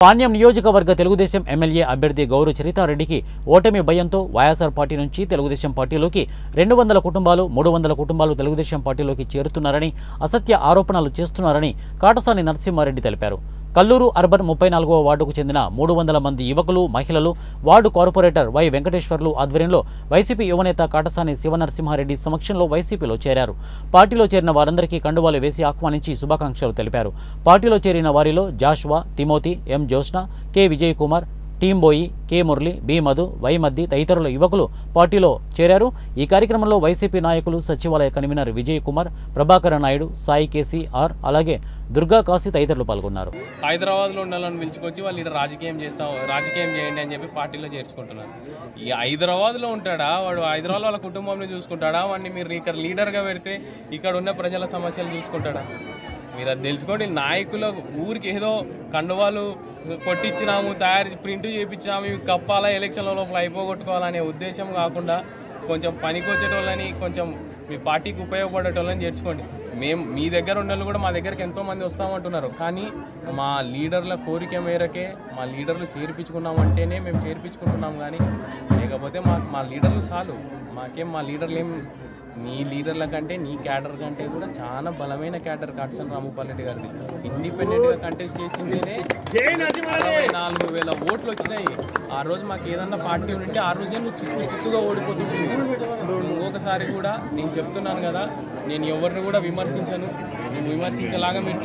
పాణ్యం నియోజకవర్గ తెలుగుదేశం ఎమ్మెల్యే అభ్యర్థి గౌరు చరితారెడ్డికి ఓటమి భయంతో వైఎస్ఆర్ పార్టీ నుంచి తెలుగుదేశం పార్టీలోకి 200 కుటుంబాలు 300 కుటుంబాలు తెలుగుదేశం పార్టీలోకి చేరుతున్నారని అసత్య ఆరోపణలు చేస్తున్నారని కాటసాని నరసింహారెడ్డి తెలిపారు. కల్లూరు అర్బన్ 34వ వార్డుకు చెందిన 300 మంది యువకులు మహిళలు వార్డు కార్పొరేటర్ వై వెంకటేశ్వర్లు ఆధ్వర్యంలో వైసీపీ యువనేత కాటసాని శివనరసింహారెడ్డి సమక్షంలో వైసీపీలో చేరారు. పార్టీలో చేరిన వారందరికీ కండువాలు వేసి ఆహ్వానించి శుభాకాంక్షలు తెలిపారు. పార్టీలో చేరిన వారిలో జాషువా, తిమోతి, ఎం జ్యోత్స్న, కె విజయ్ కుమార్, టీంబోయి, K Murali, B Madhu, Y Maddi తదితరుల యువకులు పార్టీలో చేరారు. ఈ కార్యక్రమంలో వైసీపీ నాయకులు సచివాలయ కన్వీనర్ విజయ్ కుమార్, ప్రభాకర నాయుడు, సాయి కేసీఆర్, అలాగే దుర్గా కాశీ తదితరులు పాల్గొన్నారు. హైదరాబాద్లో ఉండాలని పిలుచుకొచ్చి వాళ్ళు ఇక్కడ రాజకీయం చేయండి అని చెప్పి పార్టీలో చేర్చుకుంటున్నారు. ఈ హైదరాబాద్లో ఉంటాడా వాడు? హైదరాబాద్ వాళ్ళ కుటుంబంని చూసుకుంటాడా? వాడిని మీరు ఇక్కడ లీడర్గా పెడితే ఇక్కడ ఉన్న ప్రజల సమస్యలు చూసుకుంటాడా? మీరు అది తెలుసుకోండి. నాయకుల ఊరికి ఏదో కండువాలు కొట్టించినాము, ప్రింట్ చేయించినాము, ఇవి కప్పాలా, ఎలక్షన్ల లోపల అయిపోగొట్టుకోవాలనే ఉద్దేశం కాకుండా కొంచెం పనికి వచ్చేటోళ్ళని, కొంచెం మీ పార్టీకి ఉపయోగపడేటోళ్ళని చేర్చుకోండి. మీ దగ్గర ఉన్న కూడా మా దగ్గరికి ఎంతోమంది వస్తామంటున్నారు. కానీ మా లీడర్ల కోరిక మేరకే మా లీడర్లు చేర్పించుకున్నామంటేనే మేము చేర్పించుకుంటున్నాం. కానీ లేకపోతే మా లీడర్లు చాలు. మా లీడర్లు ఏం నీ లీడర్ల కంటే, నీ క్యాడర్ కంటే కూడా చాలా బలమైన క్యాడర్ కాటసాని రాంభూపాల్ గారిది. ఇండిపెండెంట్గా కంటెస్ట్ చేసిందేనే 64,000 ఓట్లు వచ్చినాయి. ఆ రోజు మాకు ఏదన్నా పార్టీ ఉంటే ఆ రోజే నువ్వు చిత్తుగా ఓడిపోతుంది. ఇంకొకసారి కూడా నేను చెప్తున్నాను కదా, నేను ఎవరిని కూడా విమర్శించను. నేను విమర్శించేలాగా మీరు